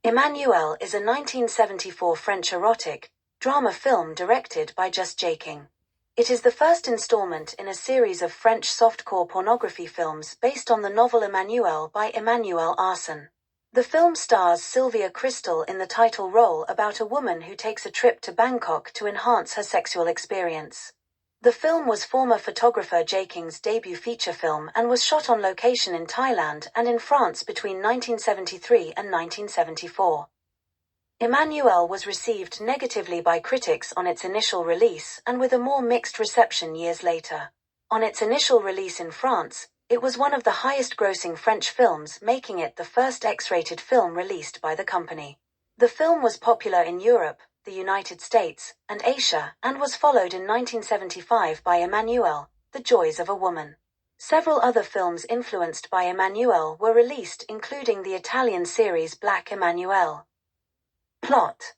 Emmanuelle is a 1974 French erotic drama film directed by Just Jaking. It is the first installment in a series of French softcore pornography films based on the novel Emmanuelle by Emmanuelle Arson. The film stars Sylvia krystal in the title role about a woman who takes a trip to Bangkok to enhance her sexual experience. The film was former photographer Jaking's debut feature film and was shot on location in Thailand and in France between 1973 and 1974. Emmanuelle was received negatively by critics on its initial release and with a more mixed reception years later. On its initial release in France, it was one of the highest-grossing French films, making it the first X-rated film released by the company. The film was popular in Europe, the United States, and Asia, and was followed in 1975 by Emmanuelle, The Joys of a Woman. Several other films influenced by Emmanuelle were released, including the Italian series Black Emmanuelle. Plot.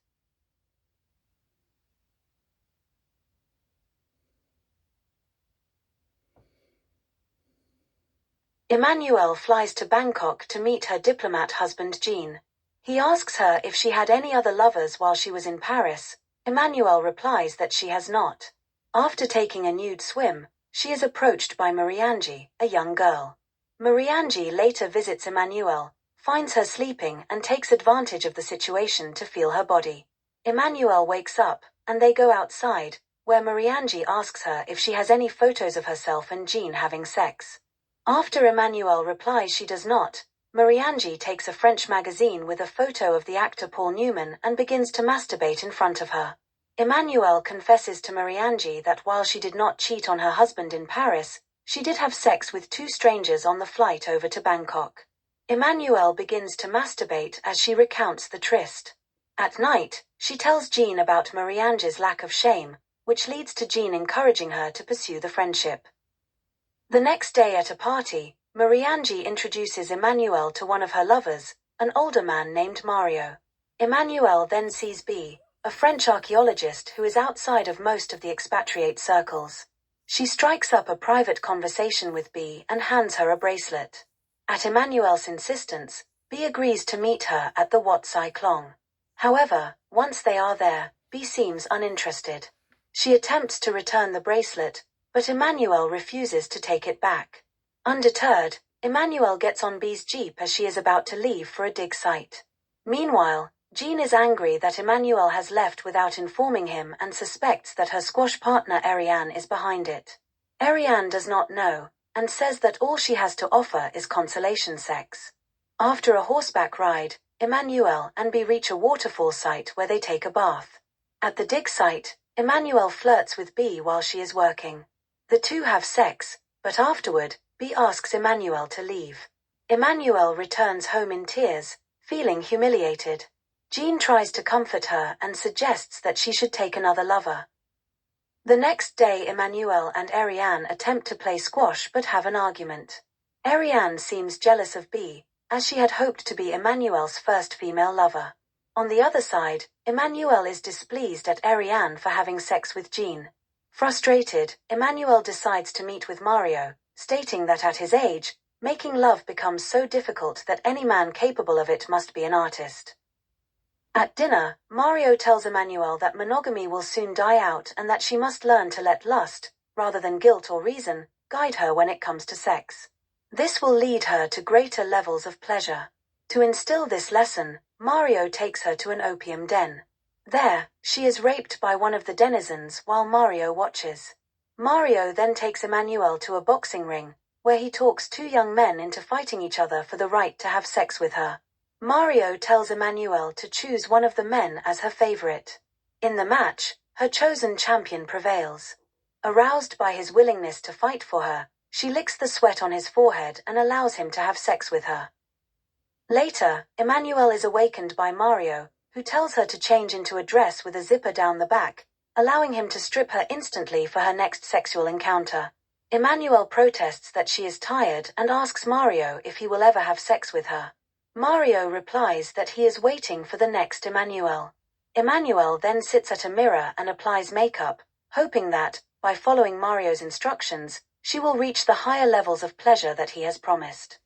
Emmanuelle flies to Bangkok to meet her diplomat husband Jean. He asks her if she had any other lovers while she was in Paris. Emmanuelle replies that she has not. After taking a nude swim, she is approached by Marie-Ange, a young girl. Marie-Ange later visits Emmanuelle, finds her sleeping and takes advantage of the situation to feel her body. Emmanuelle wakes up, and they go outside, where Marie-Ange asks her if she has any photos of herself and Jean having sex. After Emmanuelle replies she does not, Marie-Ange takes a French magazine with a photo of the actor Paul Newman and begins to masturbate in front of her. Emmanuelle confesses to Marie-Ange that while she did not cheat on her husband in Paris, she did have sex with two strangers on the flight over to Bangkok. Emmanuelle begins to masturbate as she recounts the tryst. At night, she tells Jean about Marie-Ange's lack of shame, which leads to Jean encouraging her to pursue the friendship. The next day at a party, Marie-Ange introduces Emmanuelle to one of her lovers, an older man named Mario. Emmanuelle then sees B, a French archaeologist who is outside of most of the expatriate circles. She strikes up a private conversation with B and hands her a bracelet. At Emmanuelle's insistence, B agrees to meet her at the Wat Sai Klong. However, once they are there, B seems uninterested. She attempts to return the bracelet, but Emmanuelle refuses to take it back. Undeterred, Emmanuelle gets on B's jeep as she is about to leave for a dig site. Meanwhile, Jean is angry that Emmanuelle has left without informing him and suspects that her squash partner Ariane is behind it. Ariane does not know, and says that all she has to offer is consolation sex. After a horseback ride, Emmanuelle and B reach a waterfall site where they take a bath. At the dig site, Emmanuelle flirts with B while she is working. The two have sex, but afterward, B asks Emmanuelle to leave. Emmanuelle returns home in tears, feeling humiliated. Jean tries to comfort her and suggests that she should take another lover. The next day Emmanuelle and Ariane attempt to play squash but have an argument. Ariane seems jealous of B, as she had hoped to be Emmanuelle's first female lover. On the other side, Emmanuelle is displeased at Ariane for having sex with Jean. Frustrated, Emmanuelle decides to meet with Mario, stating that at his age, making love becomes so difficult that any man capable of it must be an artist. At dinner, Mario tells Emmanuelle that monogamy will soon die out and that she must learn to let lust, rather than guilt or reason, guide her when it comes to sex. This will lead her to greater levels of pleasure. To instill this lesson, Mario takes her to an opium den. There, she is raped by one of the denizens while Mario watches. Mario then takes Emmanuelle to a boxing ring, where he talks two young men into fighting each other for the right to have sex with her. Mario tells Emmanuelle to choose one of the men as her favorite. In the match, her chosen champion prevails. Aroused by his willingness to fight for her, she licks the sweat on his forehead and allows him to have sex with her. Later, Emmanuelle is awakened by Mario, who tells her to change into a dress with a zipper down the back, allowing him to strip her instantly for her next sexual encounter. Emmanuelle protests that she is tired and asks Mario if he will ever have sex with her. Mario replies that he is waiting for the next Emmanuelle. Emmanuelle then sits at a mirror and applies makeup, hoping that, by following Mario's instructions, she will reach the higher levels of pleasure that he has promised.